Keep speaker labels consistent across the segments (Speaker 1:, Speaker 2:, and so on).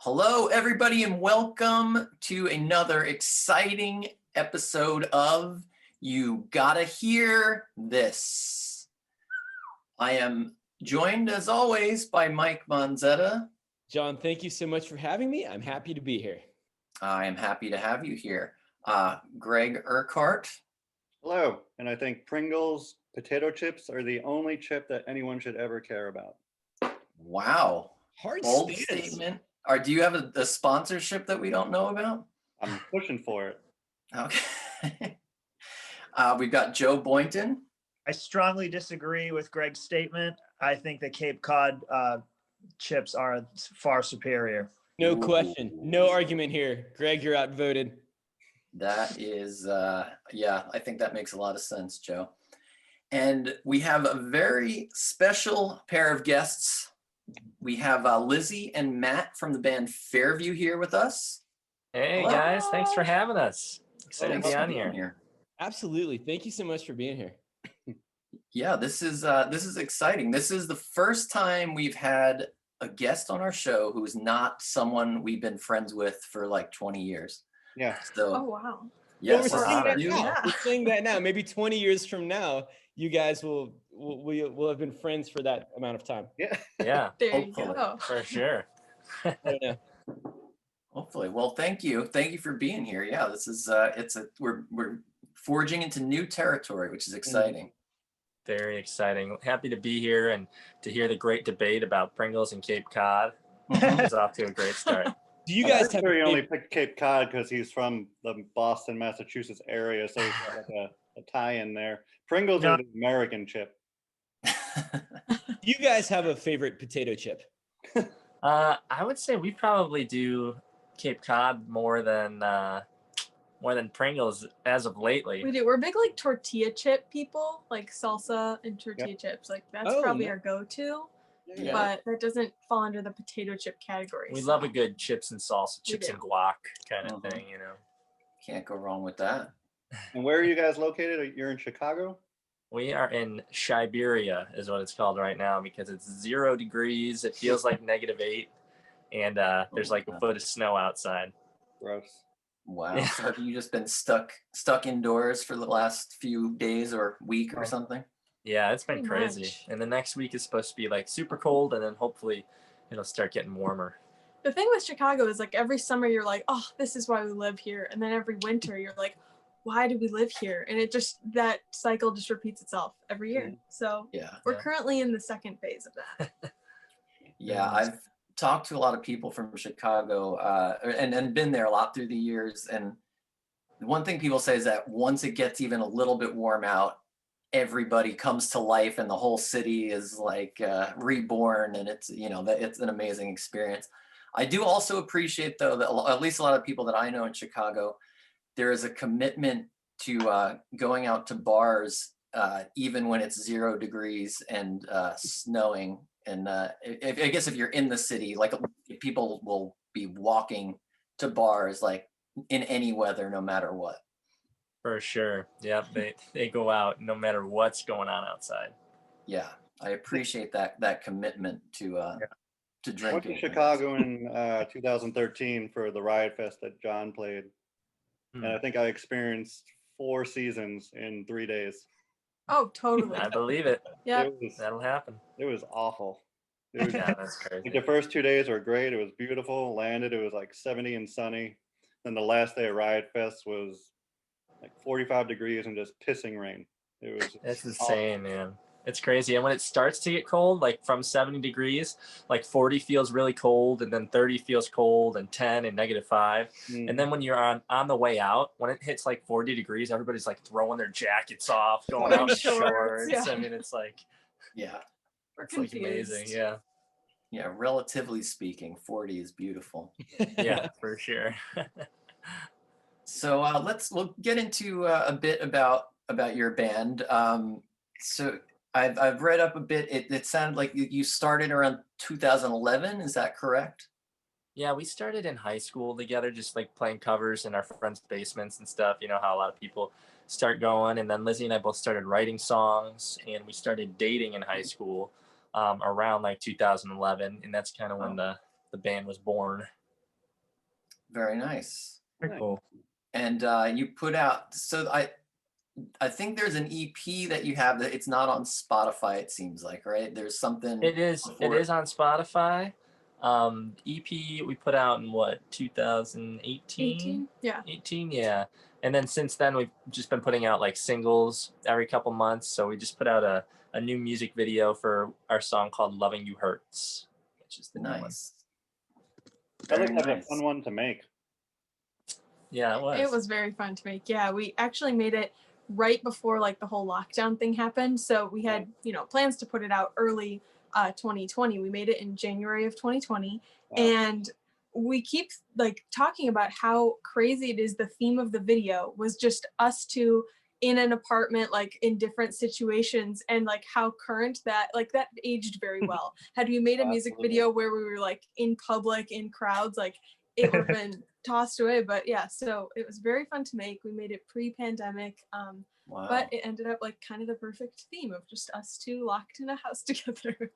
Speaker 1: Hello, everybody, and welcome to another exciting episode of You Gotta Hear This. I am joined, as always, by Mike Monzetta.
Speaker 2: John, thank you so much for having me. I'm happy to be here.
Speaker 1: I am happy to have you here. Greg Urquhart.
Speaker 3: Hello, and I think Pringles potato chips are the only chip that anyone should ever care about.
Speaker 1: Wow.
Speaker 2: Hard
Speaker 1: Bold
Speaker 2: stance.
Speaker 1: statement. Do you have a sponsorship that we don't know about?
Speaker 3: I'm pushing for it.
Speaker 1: Okay. We've got Joe Boynton.
Speaker 4: I strongly disagree with Greg's statement. I think the Cape Cod chips are far superior.
Speaker 2: No question. No argument here. Greg, you're outvoted.
Speaker 1: That is, yeah, I think that makes a lot of sense, Joe. And we have a very special pair of guests. We have Lizzie and Matt from the band Fairview here with us.
Speaker 5: Hey
Speaker 1: Hello.
Speaker 5: guys, thanks for having us. Excited to
Speaker 1: Thanks
Speaker 5: be
Speaker 1: for
Speaker 5: on
Speaker 1: being
Speaker 5: here.
Speaker 2: Absolutely. Thank you so much for being here.
Speaker 1: Yeah, this is exciting. This is the first time we've had a guest on our show who's not someone we've been friends with for like 20 years.
Speaker 3: Yeah.
Speaker 1: So,
Speaker 6: Oh, wow.
Speaker 1: yes,
Speaker 2: Well, we're saying that
Speaker 1: you-
Speaker 2: now.
Speaker 6: Yeah.
Speaker 2: We're saying that now. Maybe 20 years from now, you guys will have been friends for that amount of time.
Speaker 3: Yeah.
Speaker 5: Yeah,
Speaker 6: There you
Speaker 1: Hopefully.
Speaker 6: go.
Speaker 5: for sure.
Speaker 2: I don't know.
Speaker 1: Hopefully. Well, thank you for being here. Yeah, this is we're forging into new territory, which is exciting.
Speaker 5: Very exciting. Happy to be here and to hear the great debate about Pringles and Cape Cod. It's off to a great start.
Speaker 2: Do you guys have
Speaker 3: He
Speaker 2: a
Speaker 3: only
Speaker 2: favorite-
Speaker 3: picked Cape Cod because he's from the Boston, Massachusetts area, so he's got like a tie-in there. Pringles
Speaker 4: No.
Speaker 3: are the American chip.
Speaker 2: do you guys have a favorite potato chip?
Speaker 5: I would say we probably do Cape Cod more than Pringles as of lately.
Speaker 6: We do. We're big like tortilla chip people, like salsa and tortilla chips. Like that's
Speaker 2: Oh,
Speaker 6: probably
Speaker 2: yeah.
Speaker 6: our go-to,
Speaker 1: Yeah.
Speaker 6: but that doesn't fall under the potato chip category.
Speaker 5: We
Speaker 6: so.
Speaker 5: love a good chips and salsa,
Speaker 6: We
Speaker 5: chips
Speaker 6: do.
Speaker 5: and guac kind of
Speaker 1: Mhm.
Speaker 5: thing, you know.
Speaker 1: Can't go wrong with that.
Speaker 3: And where are you guys located? You're in Chicago?
Speaker 5: We are in Siberia, is what it's called right now, because it's 0 degrees. It feels like -8, and there's like a foot of snow outside.
Speaker 3: Gross.
Speaker 1: Wow.
Speaker 5: Yeah.
Speaker 1: So have you just been stuck indoors for the last few days or week or
Speaker 5: Oh.
Speaker 1: something?
Speaker 5: Yeah, it's been
Speaker 6: Pretty
Speaker 5: crazy.
Speaker 6: much.
Speaker 5: And the next week is supposed to be like super cold, and then hopefully it'll start getting warmer.
Speaker 6: The thing with Chicago is like every summer you're like, oh, this is why we live here, and then every winter you're like, why do we live here? And it just that cycle just repeats itself every year. So
Speaker 1: Yeah.
Speaker 6: we're
Speaker 5: Yeah.
Speaker 6: currently in the second phase of that.
Speaker 1: Yeah, I've talked to a lot of people from Chicago and been there a lot through the years. And one thing people say is that once it gets even a little bit warm out, everybody comes to life and the whole city is like reborn, and it's that it's an amazing experience. I do also appreciate though that at least a lot of people that I know in Chicago, there is a commitment to going out to bars even when it's 0 degrees and snowing. And I guess if you're in the city, like people will be walking to bars like in any weather, no matter what.
Speaker 5: For sure. Yep, they go out no matter what's going on outside.
Speaker 1: Yeah, I appreciate that commitment to
Speaker 3: I went
Speaker 1: drinking.
Speaker 3: to Chicago in 2013 for the Riot Fest that John played.
Speaker 5: Hmm.
Speaker 3: And I think I experienced 4 seasons in 3 days.
Speaker 6: Oh, totally.
Speaker 5: I believe it.
Speaker 6: Yeah.
Speaker 5: That'll happen.
Speaker 3: It was awful. It was,
Speaker 5: Yeah, that's
Speaker 3: like
Speaker 5: crazy.
Speaker 3: the first 2 days were great. It was beautiful. Landed. It was like 70 and sunny. Then the last day of Riot Fest was like 45 degrees and just pissing rain. It was.
Speaker 5: It's
Speaker 3: awful.
Speaker 5: insane, man. It's crazy. And when it starts to get cold, like from 70 degrees, like 40 feels really cold, and then 30 feels cold, and 10 and -5.
Speaker 3: Mm.
Speaker 5: And then when you're on the way out, when it hits like 40 degrees, everybody's like throwing their jackets off, going out in
Speaker 6: Shorts,
Speaker 5: shorts.
Speaker 6: yeah.
Speaker 5: I mean, it's like
Speaker 1: Yeah,
Speaker 6: We're
Speaker 5: it's like
Speaker 6: confused.
Speaker 5: amazing. Yeah.
Speaker 1: yeah. Relatively speaking, 40 is beautiful.
Speaker 5: Yeah, for sure.
Speaker 1: So we'll get into a bit about your band. So I've read up a bit. It sounded like you started around 2011. Is that correct?
Speaker 5: Yeah, we started in high school together, just like playing covers in our friends' basements and stuff. You know how a lot of people start going. And then Lizzie and I both started writing songs, and we started dating in high school around like 2011. And that's kind of when the band was born.
Speaker 1: Very nice.
Speaker 5: Very cool.
Speaker 1: And you put out, so I think there's an EP that you have that it's not on Spotify, it seems like, right? There's something.
Speaker 5: It is
Speaker 1: before-
Speaker 5: on Spotify. EP we put out in what, 2018?
Speaker 6: 18? Yeah.
Speaker 5: 18, yeah. And then since then we've just been putting out like singles every couple months. So we just put out a new music video for our song called Loving You Hurts, which is the new one.
Speaker 1: Nice.
Speaker 3: That
Speaker 1: Very
Speaker 3: looks like a
Speaker 1: nice.
Speaker 3: fun one to make.
Speaker 5: Yeah, it was.
Speaker 6: It was very fun to make. Yeah, we actually made it right before like the whole lockdown thing happened. So we had, plans to put it out early 2020. We made it in January of 2020.
Speaker 3: Wow.
Speaker 6: And we keep like talking about how crazy it is. The theme of the video was just us two in an apartment, like in different situations, and like how current that aged very well. Had we made a music
Speaker 3: Absolutely.
Speaker 6: video where we were like in public, in crowds, like it would have been tossed away. But yeah, so it was very fun to make. We made it pre-pandemic,
Speaker 1: Wow.
Speaker 6: but it ended up like kind of the perfect theme of just us two locked in a house together.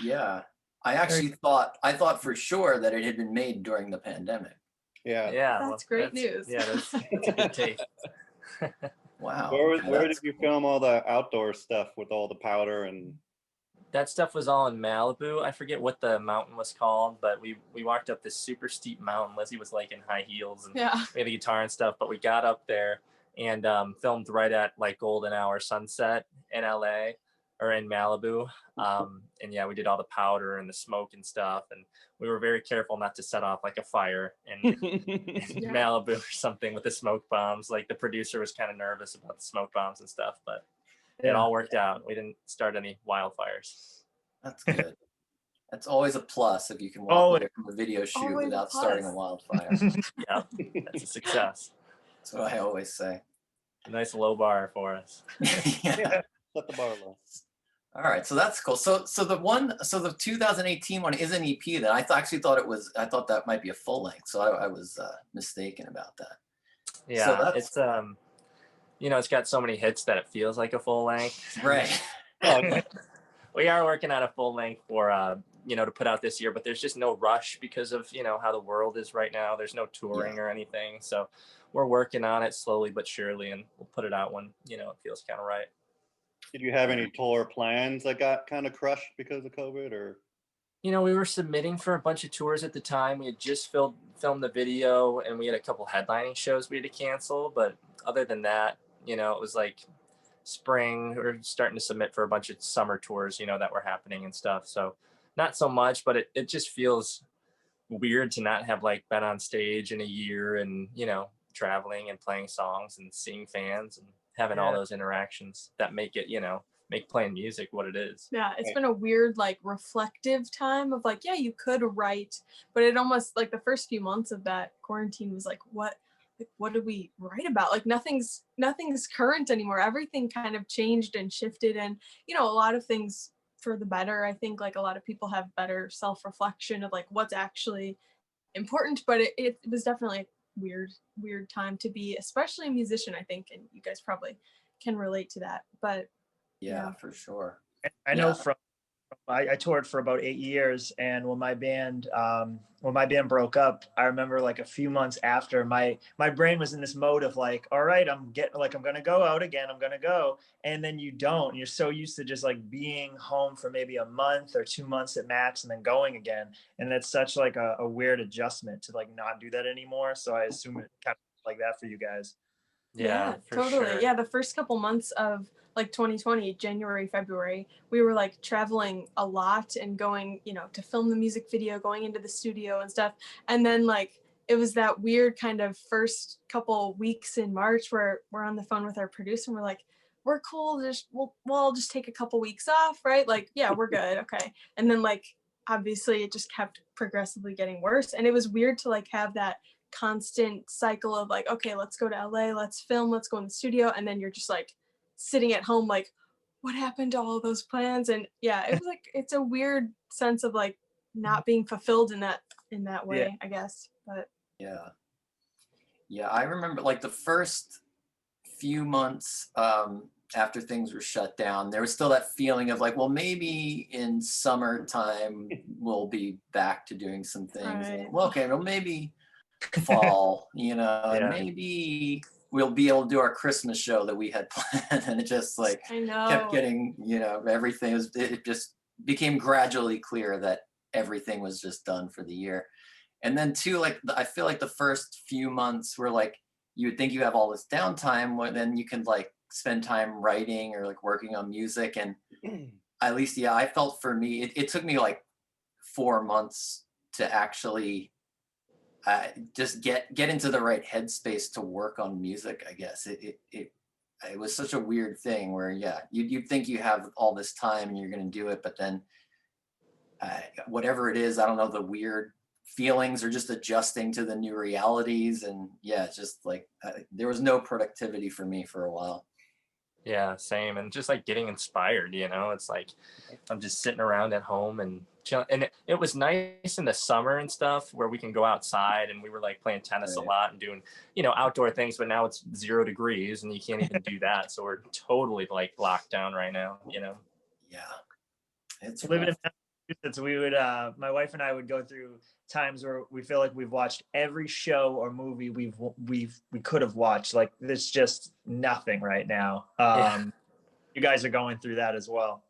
Speaker 1: Yeah. I actually thought for sure that it had been made during the pandemic.
Speaker 3: Yeah.
Speaker 5: Yeah,
Speaker 6: That's great news.
Speaker 5: Yeah, that's a good take.
Speaker 1: Wow.
Speaker 3: Where
Speaker 1: okay,
Speaker 3: did
Speaker 1: that's
Speaker 3: you
Speaker 1: cool.
Speaker 3: film all the outdoor stuff with all the powder and?
Speaker 5: That stuff was all in Malibu. I forget what the mountain was called, but we walked up this super steep mountain. Lizzie was like in high heels and
Speaker 6: Yeah.
Speaker 5: we had a guitar and stuff, but we got up there and filmed right at like golden hour sunset in LA or in Malibu. And yeah, we did all the powder and the smoke and stuff. And we were very careful not to set off like a fire in
Speaker 6: Yeah.
Speaker 5: Malibu or something with the smoke bombs. Like the producer was kind of nervous about the smoke bombs and stuff, but it all worked out. We didn't start any wildfires.
Speaker 1: That's good. That's always a plus if you can walk
Speaker 4: Always.
Speaker 1: away from a video shoot
Speaker 6: Always a
Speaker 1: without starting a
Speaker 6: plus.
Speaker 1: wildfire.
Speaker 5: Yeah, that's a success.
Speaker 1: That's what I always say.
Speaker 5: A nice low bar for us.
Speaker 1: Yeah.
Speaker 3: Set the bar low.
Speaker 1: All right, so that's cool. So the 2018 one is an EP that I actually thought it was. I thought that might be a full length, so I was mistaken about that.
Speaker 5: Yeah,
Speaker 1: that's-
Speaker 5: it's it's got so many hits that it feels like a full length.
Speaker 1: Right.
Speaker 3: Okay.
Speaker 5: We are working on a full length for to put out this year, but there's just no rush because of how the world is right now. There's no touring or anything, so we're working on it slowly but surely, and we'll put it out when it feels kind of right.
Speaker 3: Did you have any tour plans that got kind of crushed because of COVID, or?
Speaker 5: We were submitting for a bunch of tours at the time. We had just filmed the video, and we had a couple headlining shows we had to cancel. But other than that, it was like spring. We were starting to submit for a bunch of summer tours, that were happening and stuff. So not so much, but it just feels weird to not have like been on stage in a year and, traveling and playing songs and seeing fans and having all
Speaker 4: Yeah.
Speaker 5: those interactions that make it, make playing music what it is.
Speaker 6: Yeah, it's
Speaker 3: Right.
Speaker 6: been a weird, like, reflective time of like, yeah, you could write, but it almost like the first few months of that quarantine was like, what did we write about? Like nothing's current anymore. Everything kind of changed and shifted, and a lot of things for the better. I think like a lot of people have better self-reflection of like what's actually important, but it was definitely a weird time to be, especially a musician, I think, and you guys probably can relate to that. But
Speaker 1: Yeah, for sure.
Speaker 4: I know
Speaker 1: Yeah.
Speaker 4: I toured for about 8 years, and when my band broke up, I remember like a few months after, my brain was in this mode of like, all right, I'm gonna go out again, I'm gonna go, and then you don't. You're so used to just like being home for maybe a month or 2 months at max, and then going again, and that's such like a weird adjustment to like not do that anymore. So I assume it kind of like that for you guys.
Speaker 5: Yeah, for
Speaker 6: totally.
Speaker 5: sure.
Speaker 6: Yeah, the first couple months of like 2020, January, February, we were like traveling a lot and going, to film the music video, going into the studio and stuff. And then like it was that weird kind of first couple weeks in March where we're on the phone with our producer and we're like, we're cool, we'll just take a couple weeks off, right? Like, yeah, we're good. Okay. And then like obviously it just kept progressively getting worse. And it was weird to like have that constant cycle of like, okay, let's go to LA, let's film, let's go in the studio, and then you're just like sitting at home like, what happened to all of those plans? And yeah, it was like it's a weird sense of like not being fulfilled in that way,
Speaker 4: Yeah.
Speaker 6: I guess. But
Speaker 1: Yeah, I remember like the first few months after things were shut down, there was still that feeling of like, well, maybe in summertime we'll be back to doing some things.
Speaker 6: Right.
Speaker 1: Well, okay, well maybe fall, you know, and
Speaker 5: Yeah.
Speaker 1: maybe we'll be able to do our Christmas show that we had planned. And it just like
Speaker 6: I know.
Speaker 1: kept getting, you know, everything was, it just became gradually clear that everything was just done for the year. And then too, like I feel like the first few months were like, you would think you have all this downtime, when then you can like spend time writing or like working on music. And at least, yeah, I felt for me, it took me like 4 months to actually just get into the right headspace to work on music. I guess it was such a weird thing where, yeah, you'd think you have all this time and you're going to do it, but then whatever it is, I don't know, the weird feelings or just adjusting to the new realities. And yeah, it's just like there was no productivity for me for a while.
Speaker 5: Yeah, same. And just like getting inspired, you know, it's like I'm just sitting around at home and chill. And it was nice in the summer and stuff where we can go outside, and we were like playing tennis a
Speaker 1: Right.
Speaker 5: lot and doing, you know, outdoor things. But now it's 0 degrees and you can't even do that. So we're totally like locked down right now, you know.
Speaker 1: Yeah, it's
Speaker 4: Living in
Speaker 1: rough.
Speaker 4: Massachusetts, we would my wife and I would go through times where we feel like we've watched every show or movie we could have watched. Like there's just nothing right now.
Speaker 5: Yeah.
Speaker 4: You guys are going through that as well.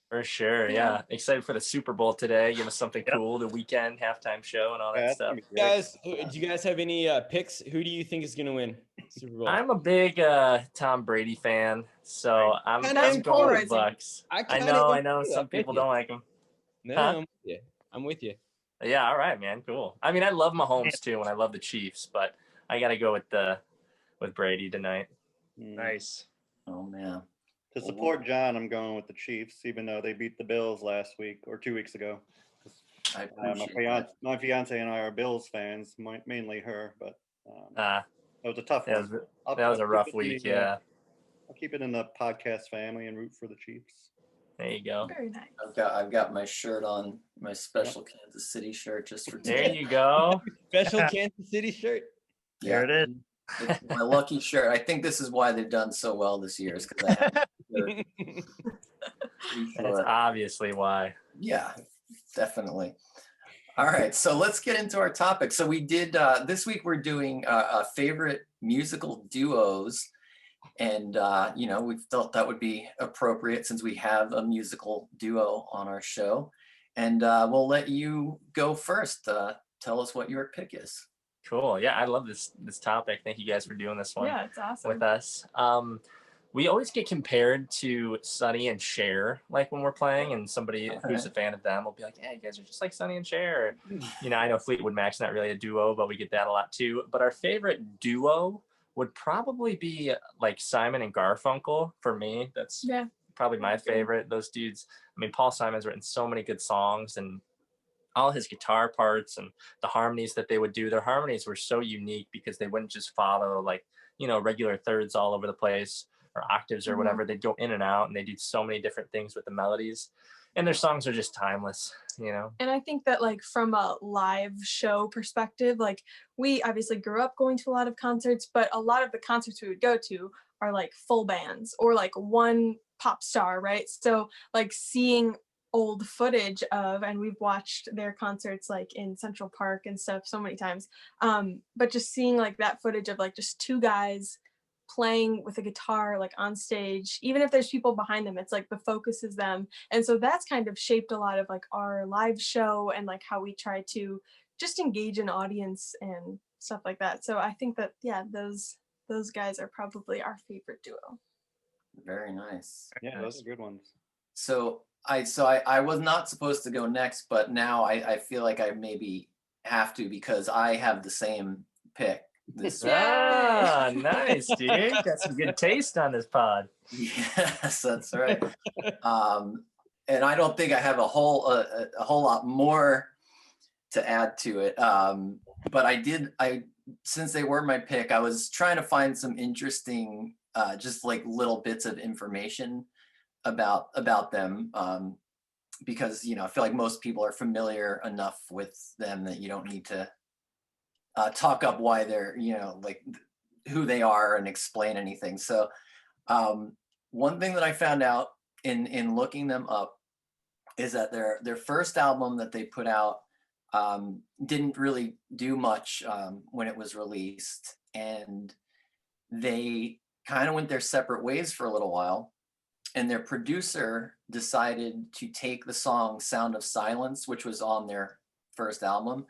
Speaker 5: For sure.
Speaker 6: Yeah.
Speaker 5: Yeah. Excited for the Super Bowl today. Give us something
Speaker 4: Yep.
Speaker 5: cool, the weekend halftime show and all that
Speaker 3: Yeah, that's
Speaker 5: stuff.
Speaker 3: gonna be great.
Speaker 2: Guys, do you guys have any picks? Who do you think is going to win Super Bowl?
Speaker 5: I'm a big Tom Brady fan, so I'm
Speaker 6: Kinda
Speaker 5: going with
Speaker 6: polarizing.
Speaker 5: Bucks.
Speaker 2: I
Speaker 5: I
Speaker 2: kinda
Speaker 5: know.
Speaker 2: am too.
Speaker 5: Some
Speaker 2: I'm
Speaker 5: people
Speaker 2: with you.
Speaker 5: don't like him.
Speaker 2: No,
Speaker 5: Huh?
Speaker 2: I'm with you. I'm with you.
Speaker 5: Yeah, all right, man, cool. I mean, I love Mahomes too, and I love the Chiefs, but I got to go with Brady tonight.
Speaker 4: Nice.
Speaker 1: Oh man.
Speaker 3: To support John, I'm going with the Chiefs, even though they beat the Bills last week or 2 weeks ago.
Speaker 1: I
Speaker 3: My
Speaker 1: appreciate that.
Speaker 3: my fiance and I are Bills fans, mainly her, but
Speaker 5: Uh,
Speaker 3: it was a tough
Speaker 5: that
Speaker 3: one.
Speaker 5: was
Speaker 3: I'll
Speaker 5: that was a
Speaker 3: keep
Speaker 5: rough
Speaker 3: it in
Speaker 5: week.
Speaker 3: the,
Speaker 5: Yeah,
Speaker 3: I'll keep it in the podcast family and root for the Chiefs.
Speaker 5: there you go.
Speaker 6: Very nice.
Speaker 1: I've got my shirt on, my special Kansas City shirt just for
Speaker 5: There
Speaker 1: today.
Speaker 5: you go.
Speaker 2: Special Kansas City shirt.
Speaker 4: There it is.
Speaker 1: It's my lucky shirt. I think this is why they've done so well this year, is because I have the shirt. Pretty
Speaker 5: That's
Speaker 1: sure.
Speaker 5: obviously why.
Speaker 1: Yeah, definitely. All right, so let's get into our topic. So we did this week. We're doing favorite musical duos, and you know, we felt that would be appropriate since we have a musical duo on our show. And we'll let you go first. Tell us what your pick is.
Speaker 5: Cool. Yeah, I love this topic. Thank you guys for doing this one.
Speaker 6: Yeah, it's awesome.
Speaker 5: With us. We always get compared to Sonny and Cher, like when we're playing, and somebody who's a fan of them will be like, "Yeah, you guys are just like Sonny and Cher." You know, I know Fleetwood Mac's not really a duo, but we get that a lot too. But our favorite duo would probably be like Simon and Garfunkel for me. That's
Speaker 6: Yeah.
Speaker 5: probably my
Speaker 6: Agree.
Speaker 5: favorite. Those dudes. I mean, Paul Simon's written so many good songs, and all his guitar parts and the harmonies that they would do. Their harmonies were so unique because they wouldn't just follow like, you know, regular thirds all over the place or octaves or
Speaker 6: Mhm.
Speaker 5: whatever. They'd go in and out, and they do so many different things with the melodies, and their songs are just timeless, you know.
Speaker 6: And I think that like from a live show perspective, like we obviously grew up going to a lot of concerts, but a lot of the concerts we would go to are like full bands or like one pop star, right? So like seeing old footage of, and we've watched their concerts like in Central Park and stuff so many times, but just seeing like that footage of like just two guys playing with a guitar like on stage, even if there's people behind them, it's like the focus is them. And so that's kind of shaped a lot of like our live show and like how we try to just engage an audience and stuff like that. So I think that yeah, those guys are probably our favorite duo.
Speaker 1: Very nice.
Speaker 3: Yeah, those are good ones.
Speaker 1: So I was not supposed to go next, but now I feel like I maybe have to because I have the same pick. This
Speaker 5: Ah, nice, dude. Got some good taste on this pod.
Speaker 1: Yes, that's right. And I don't think I have a whole lot more to add to it. But I since they were my pick, I was trying to find some interesting, just like little bits of information about them, because you know I feel like most people are familiar enough with them that you don't need to talk up why they're, you know, like who they are and explain anything. So one thing that I found out in looking them up is that their first album that they put out didn't really do much when it was released, and they kind of went their separate ways for a little while. And their producer decided to take the song Sound of Silence, which was on their first album,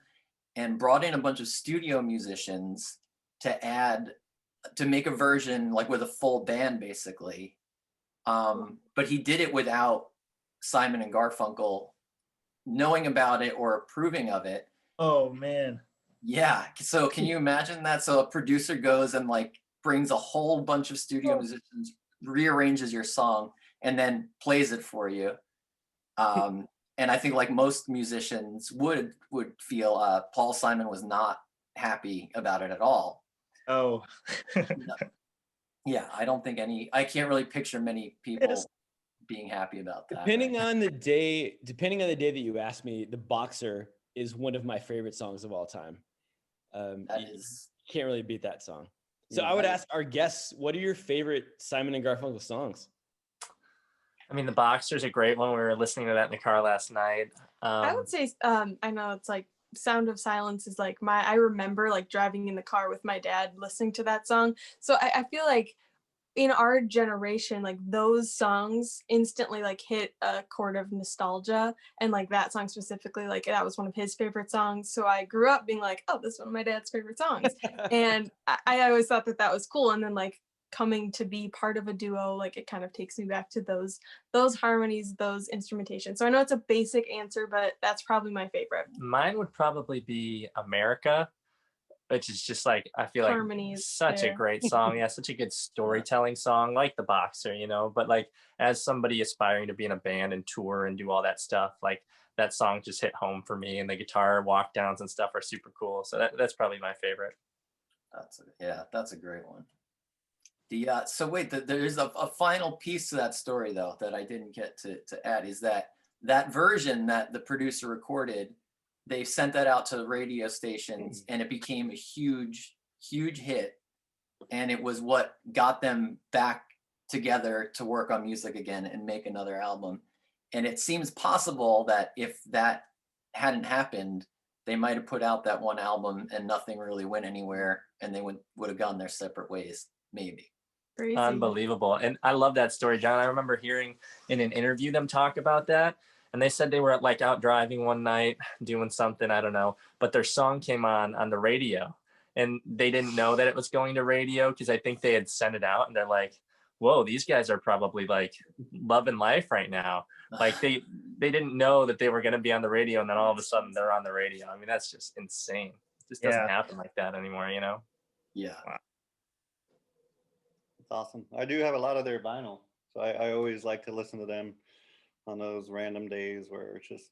Speaker 1: and brought in a bunch of studio musicians to make a version like with a full band basically. But he did it without Simon and Garfunkel knowing about it or approving of it.
Speaker 4: Oh man.
Speaker 1: Yeah. So can you imagine that? So a producer goes and like brings a whole bunch of studio musicians, rearranges your song, and then plays it for you. And I think like most musicians would feel, Paul Simon was not happy about it at all.
Speaker 4: Oh.
Speaker 1: Yeah, I don't think I can't really picture many people being happy about that.
Speaker 2: Depending on the day that you asked me, The Boxer is one of my favorite songs of all time. Can't really beat that song. So I would ask our guests, what are your favorite Simon and Garfunkel songs?
Speaker 5: I mean, The Boxer's a great one. We were listening to that in the car last night.
Speaker 6: I would say, I know it's like Sound of Silence is like I remember like driving in the car with my dad listening to that song. So I feel like in our generation, like those songs instantly like hit a chord of nostalgia, and like that song specifically, like that was one of his favorite songs. So I grew up being like, oh, this is one of my dad's favorite songs. And I always thought that was cool. And then like coming to be part of a duo, like it kind of takes me back to those harmonies, those instrumentation. So I know it's a basic answer, but that's probably my favorite.
Speaker 5: Mine would probably be America, which is just like, I feel like such a great song. Yeah, such a good storytelling song, like The Boxer, you know, but like as somebody aspiring to be in a band and tour and do all that stuff, like that song just hit home for me, and the guitar walk downs and stuff are super cool. So that's probably my favorite.
Speaker 1: That's a great one. So wait, there's a final piece to that story though that I didn't get to add, is that version that the producer recorded, they sent that out to the radio stations and it became a huge hit, and it was what got them back together to work on music again and make another album. And it seems possible that if that hadn't happened, they might have put out that one album and nothing really went anywhere, and they would have gone their separate ways, maybe.
Speaker 6: Crazy.
Speaker 5: Unbelievable. And I love that story, John. I remember hearing in an interview them talk about that, and they said they were like out driving one night doing something, I don't know, but their song came on the radio, and they didn't know that it was going to radio because I think they had sent it out, and they're like, whoa, these guys are probably like loving life right now. Like they didn't know that they were going to be on the radio, and then all of a sudden they're on the radio. I mean, that's just insane. It just doesn't happen like that anymore, you know?
Speaker 1: Yeah.
Speaker 3: Wow. It's awesome. I do have a lot of their vinyl, so I always like to listen to them on those random days where it's just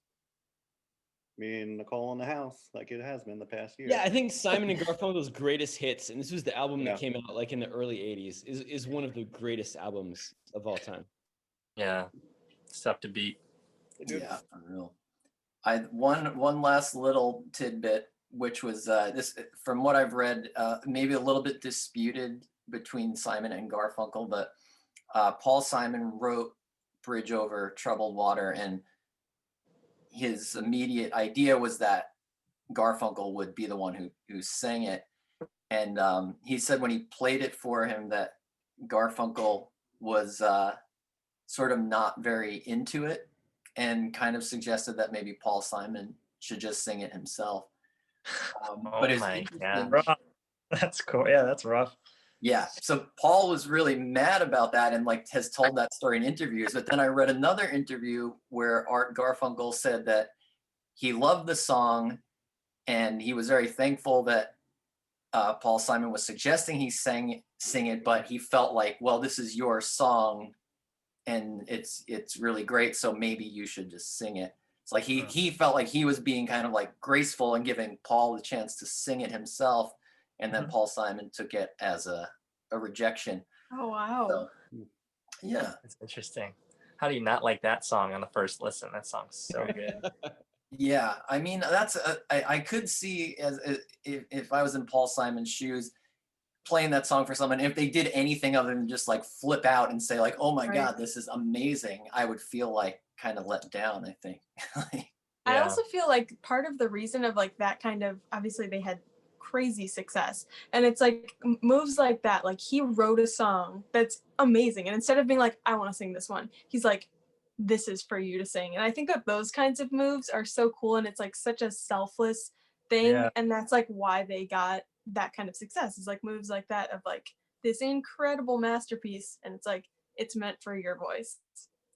Speaker 3: me and Nicole in the house, like it has been the past year.
Speaker 2: Yeah, I think Simon and Garfunkel's greatest hits, and this was the album that came out like in the early 80s, is one of the greatest albums of all time.
Speaker 5: Yeah, it's tough to beat.
Speaker 1: Yeah, unreal. One last little tidbit, which was this, from what I've read, maybe a little bit disputed between Simon and Garfunkel, but Paul Simon wrote Bridge Over Troubled Water, and his immediate idea was that Garfunkel would be the one who sang it. And he said when he played it for him that Garfunkel was sort of not very into it, and kind of suggested that maybe Paul Simon should just sing it himself. But it's
Speaker 4: rough. That's cool. Yeah, that's rough.
Speaker 1: Yeah, so Paul was really mad about that and like has told that story in interviews. But then I read another interview where Art Garfunkel said that he loved the song and he was very thankful that Paul Simon was suggesting he sing it, but he felt like, well, this is your song and it's really great, so maybe you should just sing it. It's like he felt like he was being kind of like graceful and giving Paul the chance to sing it himself. And then Paul Simon took it as a rejection.
Speaker 6: Oh, wow.
Speaker 1: So, yeah.
Speaker 5: It's interesting. How do you not like that song on the first listen? That song's so good.
Speaker 1: Yeah, I mean, that's I could see if I was in Paul Simon's shoes playing that song for someone, if they did anything other than just like flip out and say like, oh my God, this is amazing, I would feel like kind of let down, I think.
Speaker 6: I
Speaker 5: Yeah.
Speaker 6: also feel like part of the reason of like that kind of, obviously they had crazy success, and it's like moves like that, like he wrote a song that's amazing, and instead of being like, I want to sing this one, he's like, this is for you to sing. And I think that those kinds of moves are so cool, and it's like such a selfless thing,
Speaker 4: Yeah.
Speaker 6: and that's like why they got that kind of success, is like moves like that of like this incredible masterpiece, and it's like it's meant for your voice.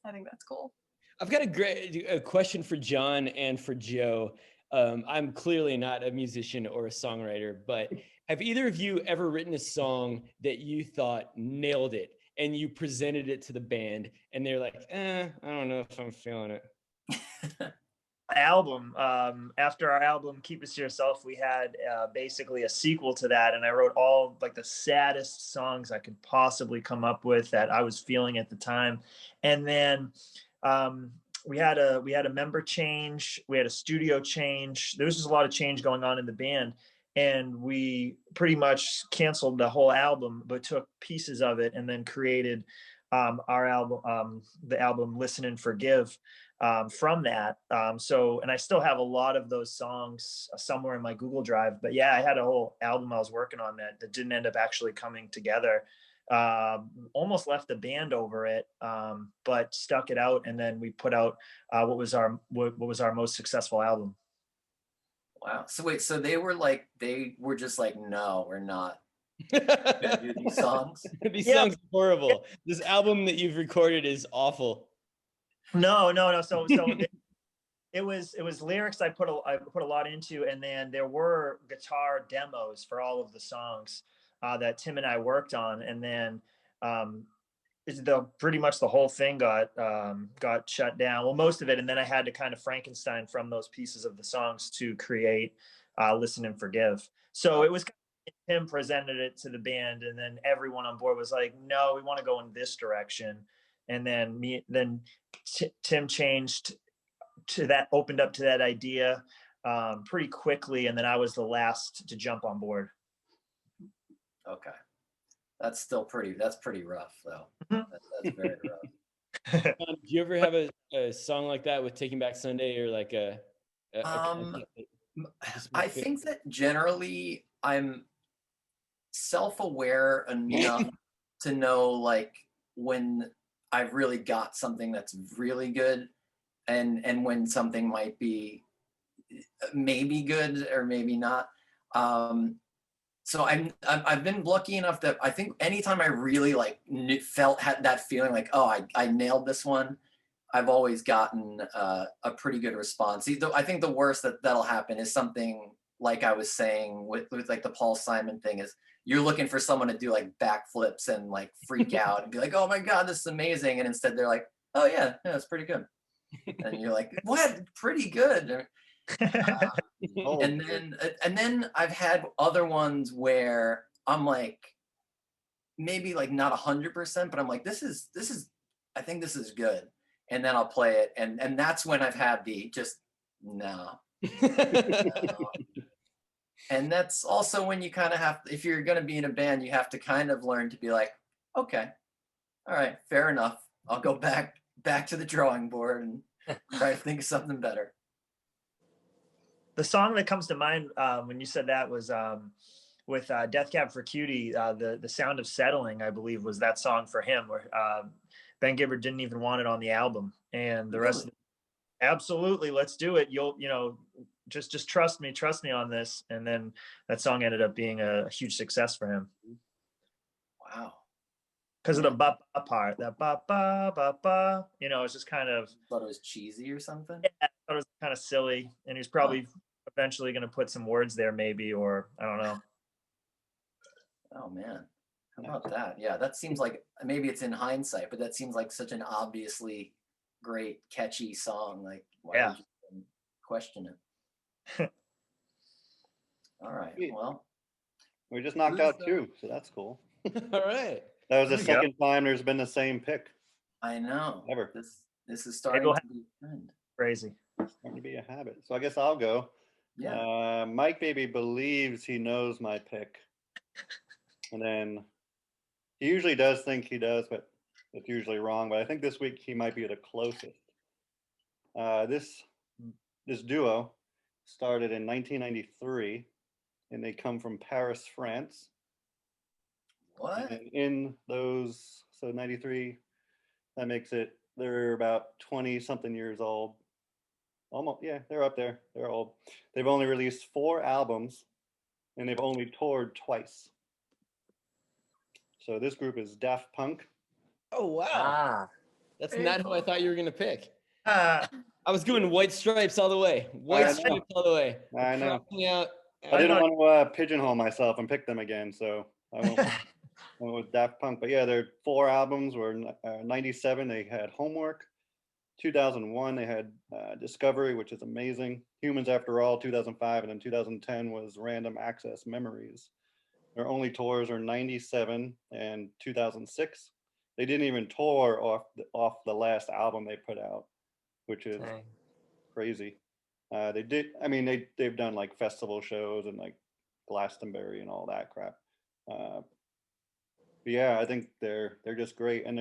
Speaker 6: I think that's cool.
Speaker 2: I've got a question for John and for Joe. I'm clearly not a musician or a songwriter, but have either of you ever written a song that you thought nailed it and you presented it to the band and they're like, I don't know if I'm feeling it?
Speaker 4: Album, after our album Keep It to Yourself, we had basically a sequel to that, and I wrote all like the saddest songs I could possibly come up with that I was feeling at the time. And then we had a member change, we had a studio change, there was just a lot of change going on in the band, and we pretty much canceled the whole album but took pieces of it and then created our album, the album Listen and Forgive, from that. So, and I still have a lot of those songs somewhere in my Google Drive. But yeah, I had a whole album I was working on that didn't end up actually coming together. Almost left the band over it, but stuck it out, and then we put out what was our most successful album.
Speaker 1: Wow. So wait, so they were just like, no, we're not gonna do these songs.
Speaker 2: These
Speaker 4: Yeah.
Speaker 2: songs are horrible. This album that you've recorded is awful.
Speaker 4: No. So it was lyrics I put a lot into, and then there were guitar demos for all of the songs that Tim and I worked on, and then pretty much the whole thing got shut down. Well, most of it, and then I had to kind of Frankenstein from those pieces of the songs to create Listen and Forgive. So it was Tim presented it to the band, and then everyone on board was like, no, we want to go in this direction. And then Tim changed to that, opened up to that idea pretty quickly, and then I was the last to jump on board.
Speaker 1: Okay. That's pretty rough though.
Speaker 4: Mhm.
Speaker 1: That's very rough.
Speaker 2: Do you ever have a song like that with Taking Back Sunday, or like a concept that you just
Speaker 1: I
Speaker 2: feel-
Speaker 1: think that generally I'm self-aware enough to know like when I've really got something that's really good, and when something might be maybe good or maybe not. So I've been lucky enough that I think anytime I really like had that feeling like, oh, I nailed this one, I've always gotten a pretty good response. I think the worst that'll happen is something like I was saying with like the Paul Simon thing, is you're looking for someone to do like backflips and like freak out and be like, oh my God, this is amazing. And instead they're like, oh yeah, it's pretty good. And you're like, what? Pretty good. And then I've had other ones where I'm like, maybe like not 100%, but I'm like, this is I think this is good. And then I'll play it, and that's when I've had the just no. No. And that's also when you kind of have, if you're going to be in a band, you have to kind of learn to be like, okay, all right, fair enough. I'll go back to the drawing board and try to think of something better.
Speaker 4: The song that comes to mind when you said that was with Death Cab for Cutie. The Sound of Settling, I believe, was that song for him, where Ben Gibbard didn't even want it on the album, and the rest of it, absolutely, let's do it. Just trust me on this. And then that song ended up being a huge success for him.
Speaker 1: Wow.
Speaker 4: Because of the ba ba part, that ba ba ba ba, it's just kind of,
Speaker 1: Thought it was cheesy or something.
Speaker 4: yeah, I thought it was kind of silly, and he's probably eventually going to put some words there, maybe, or I don't know.
Speaker 1: Oh man, how about that? Yeah, that seems like, maybe it's in hindsight, but that seems like such an obviously great, catchy song. Like, why would you even question it? All right.
Speaker 3: Sweet.
Speaker 1: Well,
Speaker 3: We just knocked out two, so that's cool.
Speaker 2: All right.
Speaker 3: That was the
Speaker 4: There we go.
Speaker 3: second time there's been the same pick.
Speaker 1: I know.
Speaker 3: Ever.
Speaker 1: This is starting
Speaker 4: we'll
Speaker 1: to be a trend.
Speaker 4: Crazy.
Speaker 3: It's going to be a habit. So I guess I'll go.
Speaker 1: Yeah.
Speaker 3: Mike Baby believes he knows my pick. And then he usually does think he does, but it's usually wrong. But I think this week he might be the closest. This this duo started in 1993, and they come from Paris, France.
Speaker 1: What?
Speaker 3: And in those, so 93, that makes it, they're about 20 something years old. Almost, yeah, they're up there. They're old. They've only released 4 albums, and they've only toured twice. So this group is Daft Punk.
Speaker 2: Oh wow,
Speaker 5: Ah,
Speaker 2: that's
Speaker 6: Very
Speaker 2: not who I
Speaker 6: cool.
Speaker 2: thought you were gonna pick.
Speaker 4: Uh,
Speaker 2: I was going White Stripes all the way. White
Speaker 3: know.
Speaker 2: Stripes all the way.
Speaker 3: I know.
Speaker 2: Cracking out.
Speaker 3: I didn't
Speaker 4: thought-
Speaker 3: want to pigeonhole myself and pick them again, so I went with Daft Punk. But yeah, their 4 albums were 97. They had Homework. 2001, they had Discovery, which is amazing. Humans After All, 2005, and then 2010 was Random Access Memories. Their only tours are 97 and 2006. They didn't even tour off the last album they put out, which is
Speaker 5: dang.
Speaker 3: crazy. They did. I mean, they've done like festival shows and like Glastonbury and all that crap. But yeah, I think they're just great, and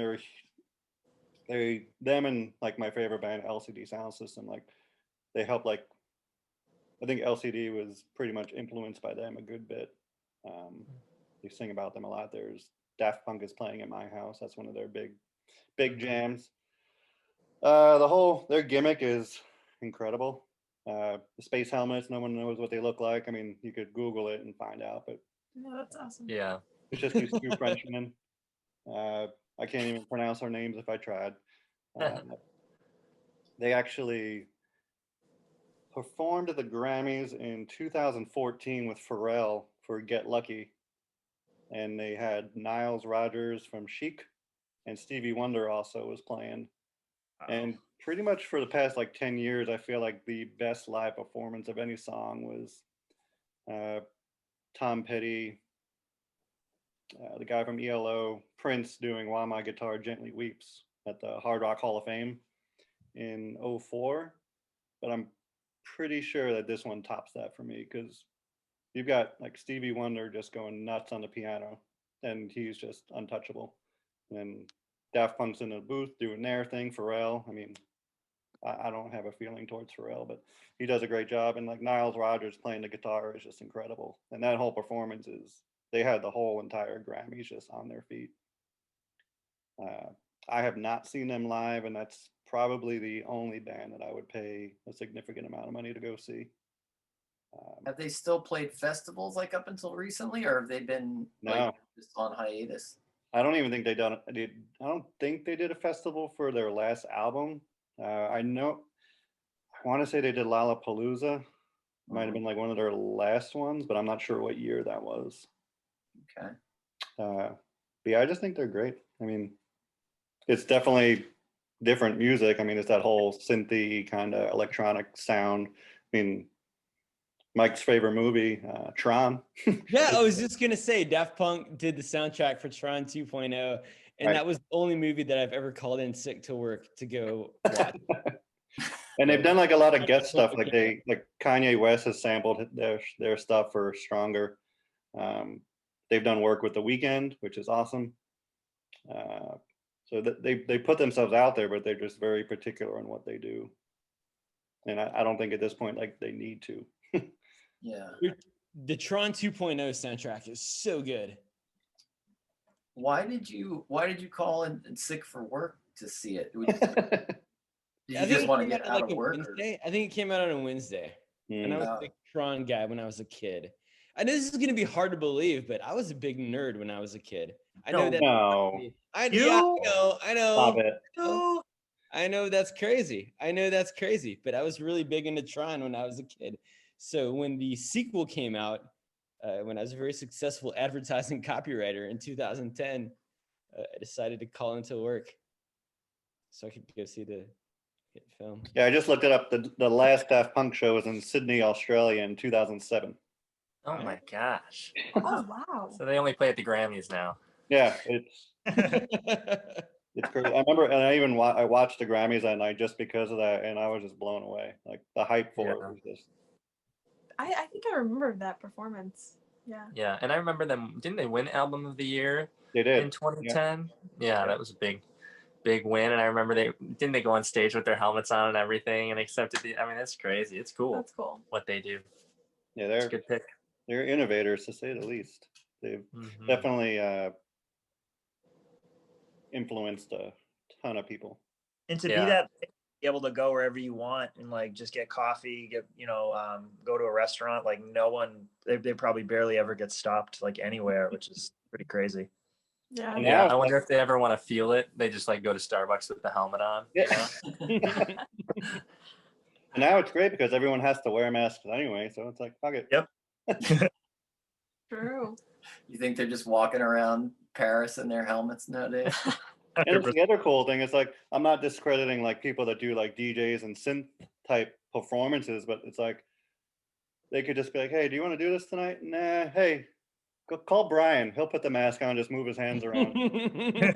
Speaker 3: them and like my favorite band LCD Sound System, like they help. Like I think LCD was pretty much influenced by them a good bit. They sing about them a lot. There's Daft Punk is playing at my house. That's one of their big jams. Their gimmick is incredible. The space helmets, no one knows what they look like. I mean, you could Google it and find out, but
Speaker 6: No, that's awesome.
Speaker 5: Yeah.
Speaker 3: it's just these 2 Frenchmen. I can't even pronounce their names if I tried. They actually performed at the Grammys in 2014 with Pharrell for Get Lucky. And they had Niles Rodgers from Chic, and Stevie Wonder also was playing. And pretty much for the past like 10 years, I feel like the best live performance of any song was Tom Petty, the guy from ELO, Prince doing While My Guitar Gently Weeps at the Hard Rock Hall of Fame in 04. But I'm pretty sure that this one tops that for me, because you've got like Stevie Wonder just going nuts on the piano, and he's just untouchable. And Daft Punk's in the booth doing their thing. Pharrell, I mean, I don't have a feeling towards Pharrell, but he does a great job. And like Niles Rodgers playing the guitar is just incredible. And that whole performance they had the whole entire Grammys just on their feet. I have not seen them live, and that's probably the only band that I would pay a significant amount of money to go see.
Speaker 1: Have they still played festivals like up until recently, or have they been like
Speaker 3: No.
Speaker 1: just on hiatus?
Speaker 3: I don't even think I don't think they did a festival for their last album. I want to say they did Lollapalooza. Might have been like one of their last ones, but I'm not sure what year that was.
Speaker 1: Okay.
Speaker 3: But yeah, I just think they're great. I mean, it's definitely different music. I mean, it's that whole synthy kind of electronic sound. I mean, Mike's favorite movie, Tron.
Speaker 2: Yeah, I was just gonna say Daft Punk did the soundtrack for Tron 2.0, and
Speaker 3: Right.
Speaker 2: that was the only movie that I've ever called in sick to work to go watch.
Speaker 3: And they've done like a lot of guest stuff. Like Kanye West has sampled their stuff for Stronger. They've done work with The Weeknd, which is awesome. So they put themselves out there, but they're just very particular on what they do. And I don't think at this point like they need to.
Speaker 1: Yeah.
Speaker 2: The Tron 2.0 soundtrack is so good.
Speaker 1: Why did you call in sick for work to see it? Did you
Speaker 2: I think
Speaker 1: just
Speaker 2: it
Speaker 1: want to
Speaker 2: came
Speaker 1: get
Speaker 2: out
Speaker 1: out of
Speaker 2: a
Speaker 1: work? Or-
Speaker 2: Wednesday. I think it came out on a Wednesday. And I was a
Speaker 1: Oh.
Speaker 2: big Tron guy when I was a kid. I know this is gonna be hard to believe, but I was a big nerd when I was a kid. I know that.
Speaker 3: No,
Speaker 2: I know.
Speaker 3: stop it.
Speaker 2: I know that's crazy. But I was really big into Tron when I was a kid. So when the sequel came out, when I was a very successful advertising copywriter in 2010, I decided to call into work so I could go see the film.
Speaker 3: Yeah, I just looked it up. The last Daft Punk show was in Sydney, Australia in 2007.
Speaker 5: Oh my gosh.
Speaker 6: Oh wow.
Speaker 5: So they only play at the Grammys now.
Speaker 3: Yeah, it's crazy. I remember, and I watched the Grammys that night just because of that, and I was just blown away. Like the hype for it was just.
Speaker 6: I think I remember that performance. Yeah.
Speaker 5: Yeah, and I remember them. Didn't they win Album of the Year
Speaker 3: They did.
Speaker 5: in 2010? Yeah, that was a big big win. And I remember they go on stage with their helmets on and everything and accepted I mean, it's crazy. It's cool
Speaker 6: That's cool.
Speaker 5: what they do.
Speaker 3: Yeah,
Speaker 5: It's a good pick.
Speaker 3: they're innovators, to say the least. They've definitely influenced a ton of people.
Speaker 4: And to be that, be able to go wherever you want and like just get coffee, go to a restaurant. Like no one, they probably barely ever get stopped like anywhere, which is pretty crazy.
Speaker 6: Yeah.
Speaker 3: And
Speaker 5: Yeah,
Speaker 3: now
Speaker 5: I wonder if they ever want to feel it. They just like go to Starbucks with the helmet on.
Speaker 3: Yeah. And now it's great because everyone has to wear masks anyway, so it's like, fuck it.
Speaker 4: Yep.
Speaker 6: True.
Speaker 1: You think they're just walking around Paris in their helmets nowadays?
Speaker 3: And the other cool thing is, like, I'm not discrediting like people that do like DJs and synth type performances, but it's like they could just be like, hey, do you want to do this tonight? Nah, hey, go call Brian. He'll put the mask on, just move his hands around.
Speaker 6: I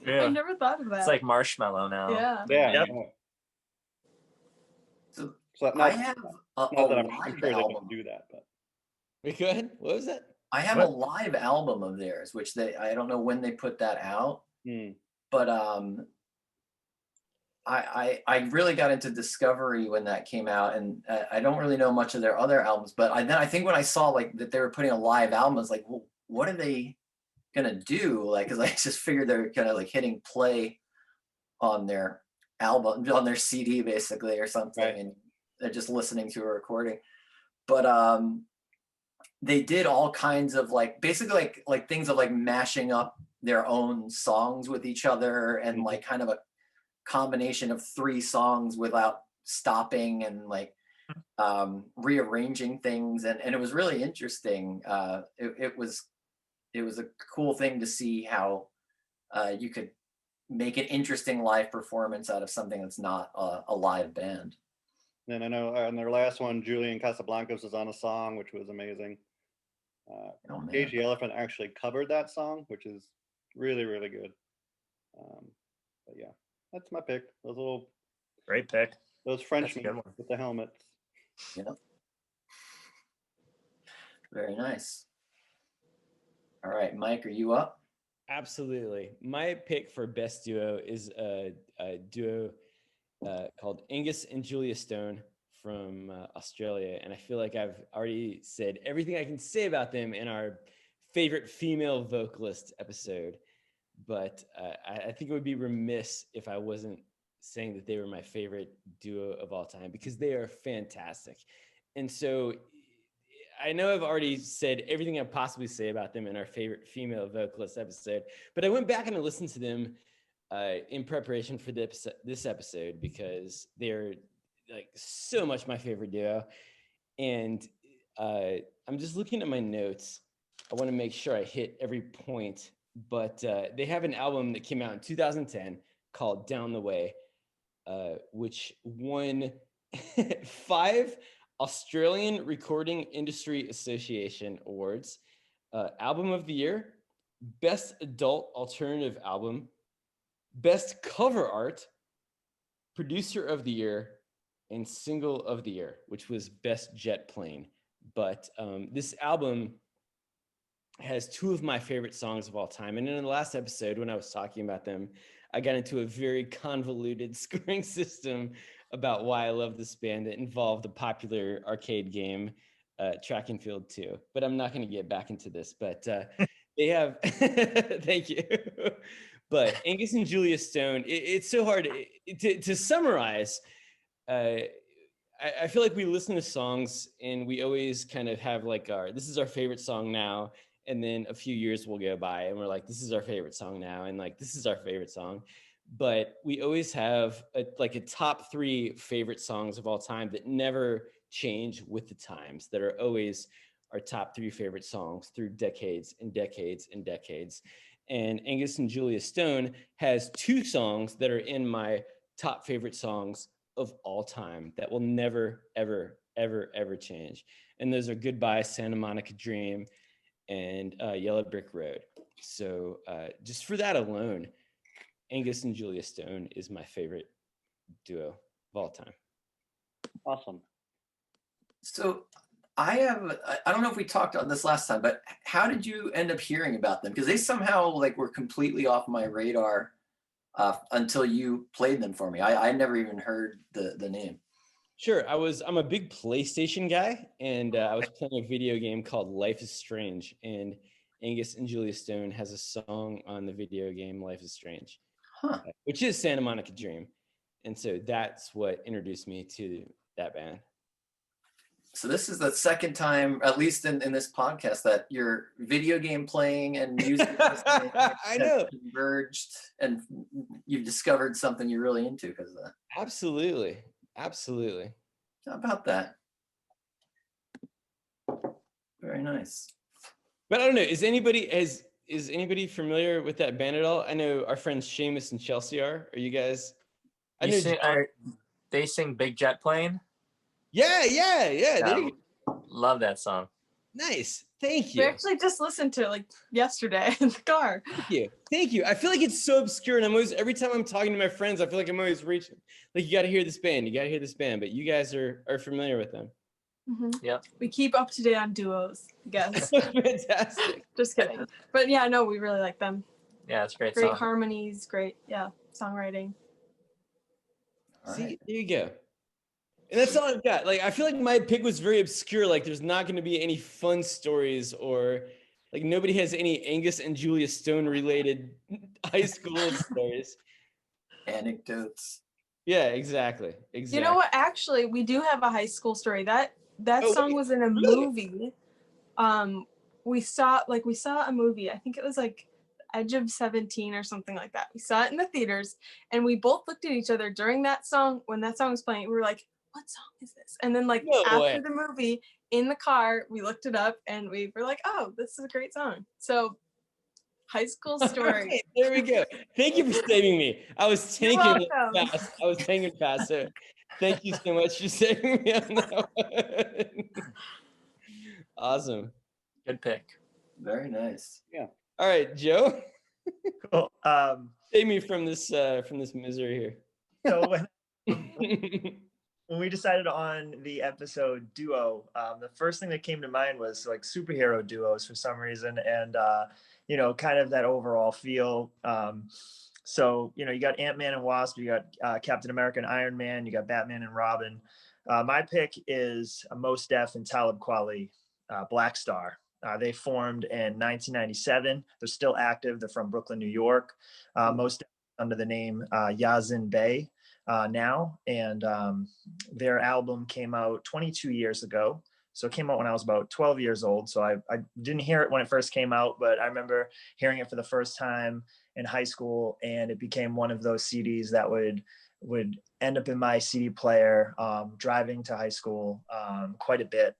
Speaker 5: Yeah.
Speaker 6: never thought of that.
Speaker 5: It's like Marshmallow now.
Speaker 6: Yeah.
Speaker 3: Yeah.
Speaker 4: Yep.
Speaker 3: yeah.
Speaker 1: So
Speaker 3: So
Speaker 1: I
Speaker 3: not,
Speaker 1: have a
Speaker 3: not that I'm
Speaker 1: live
Speaker 3: sure they
Speaker 1: album.
Speaker 3: can do that, but
Speaker 2: Wait, go ahead. What was that?
Speaker 1: I have
Speaker 4: What?
Speaker 1: a live album of theirs, which I don't know when they put that out, but I really got into Discovery when that came out, and I don't really know much of their other albums, but then I think when I saw like that they were putting a live album, I was like, well, what are they gonna do? Like, because I just figured they're kind of like hitting play on their album, on their CD basically or something,
Speaker 3: Right.
Speaker 1: and they're just listening to a recording. But they did all kinds of like basically like things of like mashing up their own songs with each other, and like kind of a combination of 3 songs without stopping, and like rearranging things, and it was really interesting. It was a cool thing to see how you could make an interesting live performance out of something that's not a live band.
Speaker 3: and I know on their last one, Julian Casablancas was on a song, which was amazing.
Speaker 1: Oh, man.
Speaker 3: Cage the Elephant actually covered that song, which is really, really good. But yeah, that's my pick.
Speaker 4: Great pick.
Speaker 3: Those
Speaker 5: That's a
Speaker 3: Frenchmen
Speaker 5: good one.
Speaker 3: with the helmets.
Speaker 1: Yep. Very nice. All right, Mike, are you up?
Speaker 2: Absolutely. My pick for best duo is a duo called Angus and Julia Stone from Australia. And I feel like I've already said everything I can say about them in our favorite female vocalist episode. But I think it would be remiss if I wasn't saying that they were my favorite duo of all time, because they are fantastic. And so I know I've already said everything I possibly say about them in our favorite female vocalist episode, but I went back and I listened to them in preparation for this episode, because they're like so much my favorite duo. And I'm just looking at my notes. I want to make sure I hit every point, but they have an album that came out in 2010 called Down the Way, which won 5 Australian Recording Industry Association awards: Album of the Year, Best Adult Alternative Album, Best Cover Art, Producer of the Year, and Single of the Year, which was Best Jet Plane. But this album has 2 of my favorite songs of all time. And in the last episode, when I was talking about them, I got into a very convoluted scoring system about why I love this band that involved a popular arcade game, Track and Field 2. But I'm not going to get back into this. But they have, thank you. But Angus and Julia Stone, it's so hard to summarize. I feel like we listen to songs and we always kind of have like this is our favorite song now. And then a few years will go by and we're like, this is our favorite song now. And like, this is our favorite song. But we always have a top 3 favorite songs of all time that never change with the times, that are always our top 3 favorite songs through decades and decades and decades. And Angus and Julia Stone has 2 songs that are in my top favorite songs of all time that will never, ever, ever, ever change. And those are Goodbye, Santa Monica Dream, and Yellow Brick Road. So just for that alone, Angus and Julia Stone is my favorite duo of all time.
Speaker 3: Awesome.
Speaker 1: So I don't know if we talked on this last time, but how did you end up hearing about them? Because they somehow like were completely off my radar until you played them for me. I never even heard the name.
Speaker 2: Sure. I'm a big PlayStation guy, and I was playing a video game called Life is Strange, and Angus and Julia Stone has a song on the video game Life is Strange,
Speaker 1: Huh.
Speaker 2: which is Santa Monica Dream. And so that's what introduced me to that band.
Speaker 1: So this is the second time, at least in this podcast, that your video game playing and music listening
Speaker 2: I know.
Speaker 1: have converged, and you've discovered something you're really into because of that.
Speaker 2: Absolutely. Absolutely.
Speaker 1: How about that? Very nice.
Speaker 2: But I don't know. Is anybody familiar with that band at all? I know our friends Seamus and Chelsea are. Are you guys? I know.
Speaker 5: They sing Big Jet Plane.
Speaker 2: Yeah. There you go.
Speaker 5: Love that song.
Speaker 2: Nice. Thank
Speaker 6: We
Speaker 2: you.
Speaker 6: actually just listened to it like yesterday in the car.
Speaker 2: Thank you. I feel like it's so obscure, and I'm always, every time I'm talking to my friends, I feel like I'm always reaching. Like, you got to hear this band. You got to hear this band. But you guys are familiar with them.
Speaker 5: Yep.
Speaker 6: We keep up to date on duos, I guess.
Speaker 2: Fantastic.
Speaker 6: Just kidding. But yeah, no, we really like them.
Speaker 5: Yeah, it's a great
Speaker 6: Great
Speaker 5: song.
Speaker 6: harmonies, great, songwriting.
Speaker 1: All
Speaker 2: See,
Speaker 1: right.
Speaker 2: there you go. And that's all I've got. Like, I feel like my pick was very obscure. Like, there's not going to be any fun stories, or like nobody has any Angus and Julia Stone related high school stories.
Speaker 1: Anecdotes.
Speaker 2: Yeah, exactly.
Speaker 6: You know what? Actually, we do have a high school story. That
Speaker 2: Oh,
Speaker 6: song
Speaker 2: wait,
Speaker 6: was in a
Speaker 2: really?
Speaker 6: movie. We saw a movie. I think it was like Edge of 17 or something like that. We saw it in the theaters, and we both looked at each other during that song. When that song was playing, we were like, "What song is this?" And then, like,
Speaker 2: No
Speaker 6: after
Speaker 2: way.
Speaker 6: the movie in the car, we looked it up, and we were like, "Oh, this is a great song." So, high school story.
Speaker 2: Right, there we go. Thank you for saving me. I was
Speaker 6: You're
Speaker 2: tanking
Speaker 6: welcome.
Speaker 2: fast. I was tanking fast. So thank you so much for saving me on that one. Awesome.
Speaker 5: Good pick.
Speaker 1: Very nice.
Speaker 2: All right, Joe,
Speaker 4: Cool.
Speaker 2: save me from this misery here.
Speaker 4: So when we decided on the episode duo, the first thing that came to mind was like superhero duos for some reason, and kind of that overall feel. So you got Ant-Man and Wasp, you got Captain America and Iron Man, you got Batman and Robin. My pick is Mos Def and Talib Kweli, Black Star. They formed in 1997. They're still active. They're from Brooklyn, New York. Mos Def under the name Yazin Bey now, and their album came out 22 years ago. So it came out when I was about 12 years old. So I didn't hear it when it first came out, but I remember hearing it for the first time in high school, and it became one of those CDs that would end up in my CD player driving to high school quite a bit.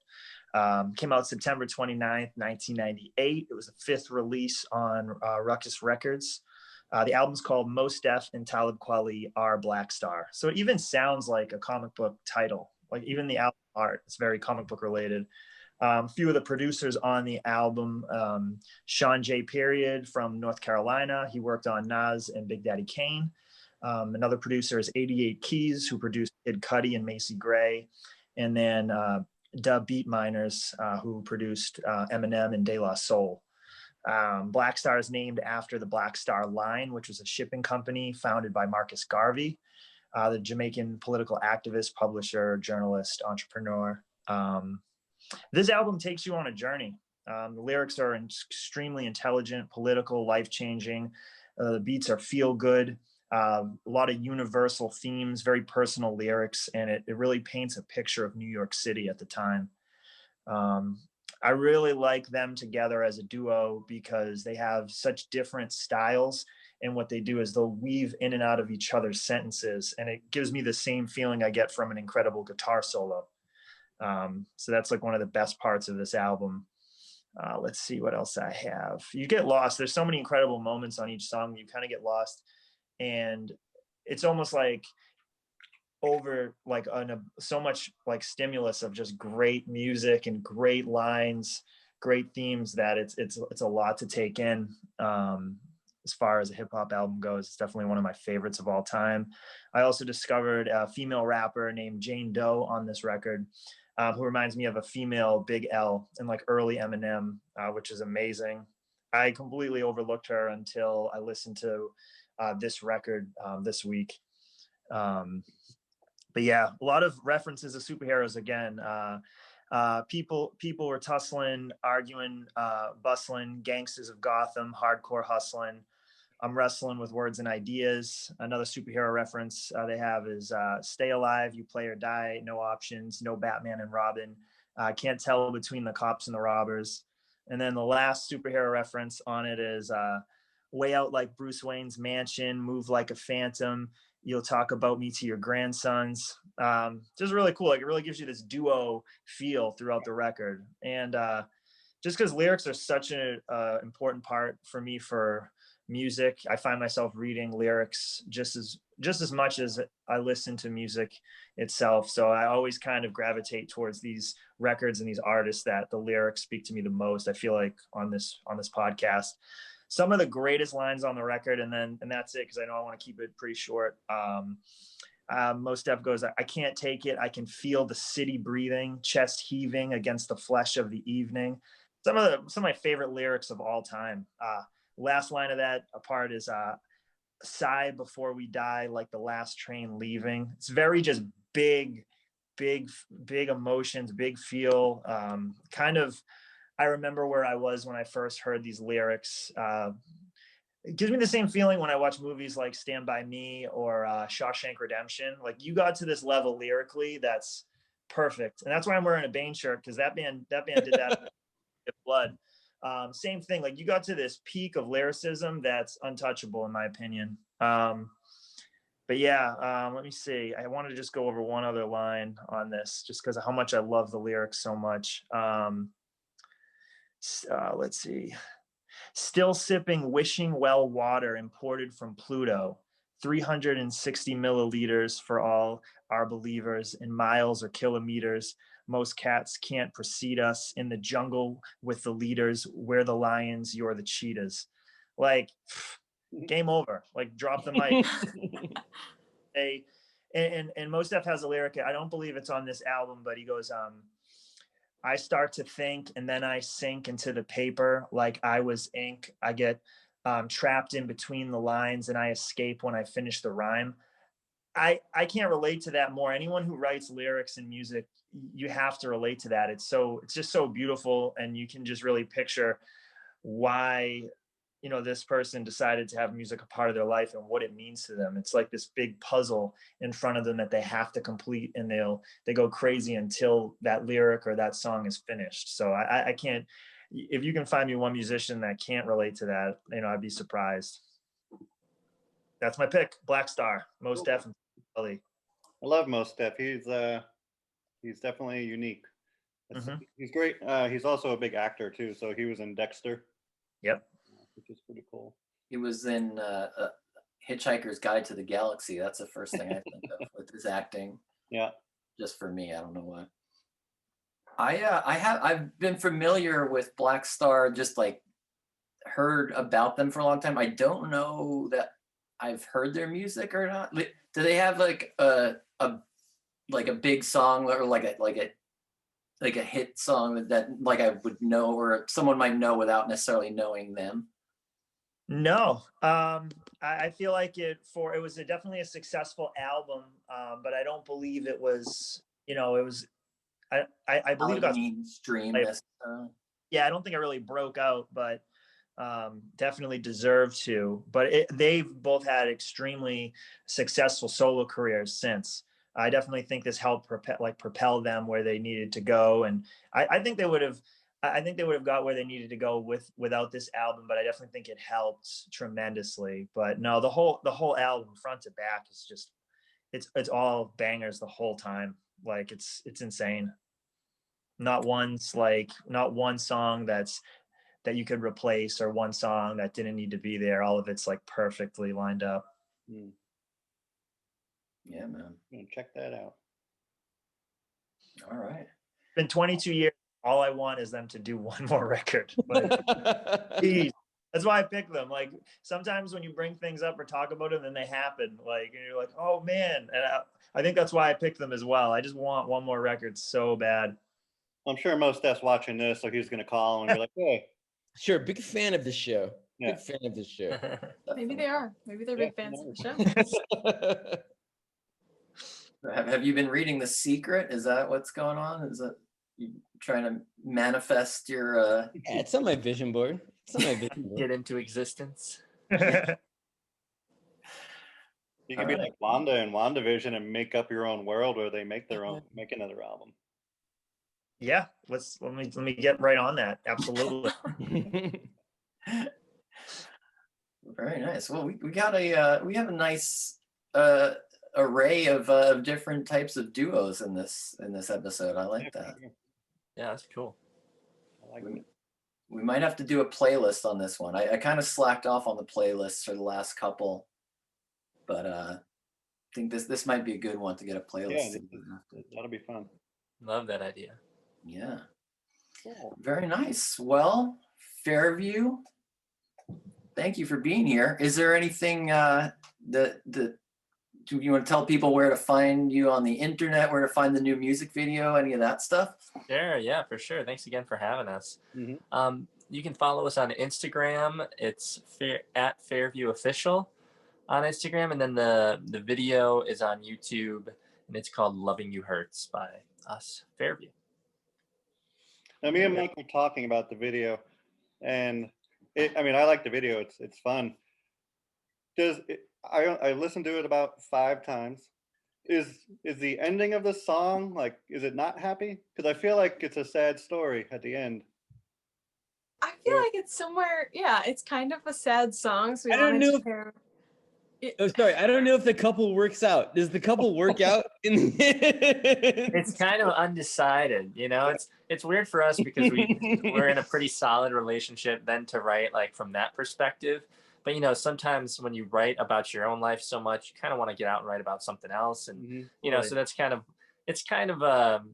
Speaker 4: Came out September 29th, 1998. It was the fifth release on Ruckus Records. The album's called Mos Def and Talib Kweli are Black Star. So it even sounds like a comic book title. Like even the album art, it's very comic book related. A few of the producers on the album, Sean J. Period from North Carolina. He worked on Nas and Big Daddy Kane. Another producer is 88 Keys, who produced Kid Cudi and Macy Gray. And then Dub Beat Miners, who produced Eminem and De La Soul. Black Star is named after the Black Star Line, which was a shipping company founded by Marcus Garvey, the Jamaican political activist, publisher, journalist, entrepreneur. This album takes you on a journey. The lyrics are extremely intelligent, political, life-changing. The beats are feel good. A lot of universal themes, very personal lyrics, and it really paints a picture of New York City at the time. I really like them together as a duo because they have such different styles, and what they do is they'll weave in and out of each other's sentences, and it gives me the same feeling I get from an incredible guitar solo. So that's like one of the best parts of this album. Let's see what else I have. You get lost. There's so many incredible moments on each song. You kind of get lost, and it's almost like over like so much like stimulus of just great music and great lines, great themes, that it's a lot to take in. As far as a hip hop album goes, it's definitely one of my favorites of all time. I also discovered a female rapper named Jane Doe on this record, who reminds me of a female Big L and like early Eminem, which is amazing. I completely overlooked her until I listened to this record this week. But yeah, a lot of references to superheroes again. People were tussling, arguing, bustling, gangsters of Gotham, hardcore hustling. I'm wrestling with words and ideas. Another superhero reference they have is stay alive, you play or die, no options, no Batman and Robin. Can't tell between the cops and the robbers. And then the last superhero reference on it is way out like Bruce Wayne's mansion, move like a phantom. You'll talk about me to your grandsons. Just really cool. Like it really gives you this duo feel throughout the record. And just because lyrics are such an important part for me for music, I find myself reading lyrics just as much as I listen to music itself. So I always kind of gravitate towards these records and these artists that the lyrics speak to me the most. I feel like on this podcast, some of the greatest lines on the record, and that's it, because I know I want to keep it pretty short. Mos Def goes, I can't take it. I can feel the city breathing, chest heaving against the flesh of the evening. Some of my favorite lyrics of all time. Last line of that part is sigh before we die, like the last train leaving. It's very just big emotions, big feel. Kind of, I remember where I was when I first heard these lyrics. It gives me the same feeling when I watch movies like Stand By Me or Shawshank Redemption. Like you got to this level lyrically that's perfect. And that's why I'm wearing a Bane shirt, because that band did that with blood. Same thing, like you got to this peak of lyricism that's untouchable in my opinion. But yeah, let me see. I want to just go over one other line on this just because of how much I love the lyrics so much. Let's see. Still sipping wishing well water imported from Pluto, 360 milliliters for all our believers in miles or kilometers. Most cats can't precede us in the jungle with the leaders. We're the lions, you're the cheetahs. Like, game over. Like, drop the mic. And Mos Def has a lyric. I don't believe it's on this album, but he goes, I start to think and then I sink into the paper like I was ink. I get trapped in between the lines and I escape when I finish the rhyme. I can't relate to that more. Anyone who writes lyrics and music, you have to relate to that. It's just so beautiful, and you can just really picture why, this person decided to have music a part of their life and what it means to them. It's like this big puzzle in front of them that they have to complete, and they go crazy until that lyric or that song is finished. So I can't, if you can find me one musician that can't relate to that, I'd be surprised. That's my pick. Black Star, Mos Def and Sully.
Speaker 3: I love Mos Def. He's definitely unique.
Speaker 4: Mm-hmm.
Speaker 3: He's great. He's also a big actor too. So he was in Dexter.
Speaker 4: Yep.
Speaker 3: Which is pretty cool.
Speaker 1: He was in Hitchhiker's Guide to the Galaxy. That's the first thing I think of with his acting.
Speaker 3: Yeah.
Speaker 1: Just for me, I don't know why. I've been familiar with Black Star, just like heard about them for a long time. I don't know that I've heard their music or not. Do they have like a big song or like a hit song that like I would know or someone might know without necessarily knowing them?
Speaker 4: No, I feel like it was definitely a successful album, but I don't believe it was. I believe it got
Speaker 1: mainstream.
Speaker 4: Yeah, I don't think it really broke out, but definitely deserved to. But they've both had extremely successful solo careers since. I definitely think this helped propel them where they needed to go, and I think they would have. I think they would have got where they needed to go without this album, but I definitely think it helped tremendously. But no, the whole album front to back is just it's all bangers the whole time. Like it's insane. Not one song that you could replace or one song that didn't need to be there. All of it's like perfectly lined up.
Speaker 1: Yeah, man.
Speaker 3: I'm gonna check that out.
Speaker 1: All right.
Speaker 4: It's been 22 years. All I want is them to do one more record. But geez, that's why I pick them. Like sometimes when you bring things up or talk about them, then they happen. Like and you're like, oh man. And I think that's why I picked them as well. I just want one more record so bad.
Speaker 3: I'm sure Mos Def's watching this, so he's gonna call and be like, "Hey."
Speaker 2: Sure, big fan of the show.
Speaker 3: Yeah.
Speaker 2: Big fan of this show.
Speaker 6: Maybe they are. Maybe they're
Speaker 3: Yeah,
Speaker 6: big fans of
Speaker 3: who
Speaker 6: the show.
Speaker 1: Have you been reading The Secret? Is that what's going on? Is that you trying to manifest your
Speaker 2: Yeah, it's on my vision board. It's on my vision board.
Speaker 5: Get into existence.
Speaker 3: You could be
Speaker 1: Alright.
Speaker 3: like Wanda in WandaVision and make up your own world where they make another album.
Speaker 4: Yeah, let me get right on that. Absolutely.
Speaker 1: very nice. Well, we got we have a nice array of different types of duos in this episode. I like that.
Speaker 5: Yeah, that's cool.
Speaker 3: I like it.
Speaker 1: We might have to do a playlist on this one. I kind of slacked off on the playlists for the last couple, but I think this might be a good one to get a playlist.
Speaker 3: Yeah, that'll be fun.
Speaker 5: Love that idea.
Speaker 1: Yeah,
Speaker 3: Cool.
Speaker 1: very nice. Well, Fairview, thank you for being here. Is there anything do you want to tell people where to find you on the internet, where to find the new music video, any of that stuff?
Speaker 5: Sure, yeah, for sure. Thanks again for having us.
Speaker 3: Mhm.
Speaker 5: You can follow us on Instagram. It's at Fairview Official on Instagram, and then the video is on YouTube, and it's called "Loving You Hurts" by us, Fairview.
Speaker 3: Now, me and Mike were talking about the video, and I like the video. It's fun. I listened to it about 5 times. Is the ending of the song like? Is it not happy? Because I feel like it's a sad story at the end.
Speaker 6: I feel like it's somewhere. Yeah, it's kind of a sad song. So we
Speaker 2: I don't
Speaker 6: wanted
Speaker 2: know
Speaker 6: to pair.
Speaker 2: Oh, sorry. I don't know if the couple works out. Does the couple work out in the
Speaker 5: It's kind of undecided, you know. It's weird for us because we're in a pretty solid relationship. Then to write like from that perspective, but you know, sometimes when you write about your own life so much, you kind of want to get out and write about something else, and you know, so that's kind of a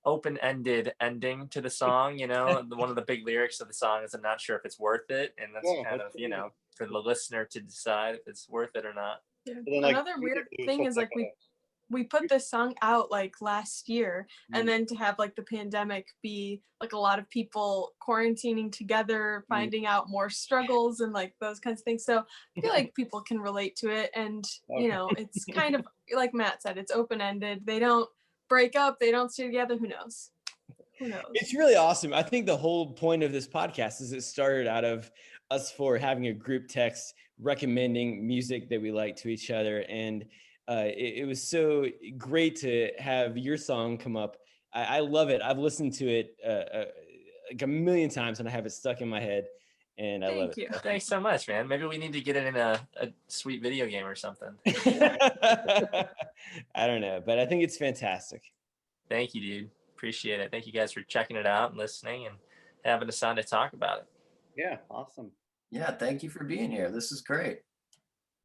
Speaker 5: open-ended ending to the song. You know, one of the big lyrics of the song is, "I'm not sure if it's worth it," and that's
Speaker 3: Yeah,
Speaker 5: kind of, you know, for the listener to decide if it's worth it or not.
Speaker 6: Yeah.
Speaker 3: But then, like,
Speaker 6: Another weird
Speaker 3: it was
Speaker 6: thing
Speaker 3: such
Speaker 6: is like we put this song out like last year, and then to have like the pandemic be like a lot of people quarantining together, finding out more struggles and like those kinds of things. So I feel like people can relate to it, and you know, it's kind of like Matt said, it's open-ended. They don't break up, they don't stay together. Who knows? Who knows?
Speaker 2: It's really awesome. I think the whole point of this podcast is it started out of us four having a group text recommending music that we like to each other. And it was so great to have your song come up. I love it. I've listened to it like a million times and I have it stuck in my head. And I love
Speaker 6: Thank you.
Speaker 5: Thanks so much, man. Maybe we need to get it in a sweet video game or something.
Speaker 2: it. I don't know, but I think it's fantastic.
Speaker 5: Thank you, dude. Appreciate it. Thank you guys for checking it out and listening and having us on to talk about it.
Speaker 3: Yeah, awesome.
Speaker 1: Yeah, thank you for being here. This is great.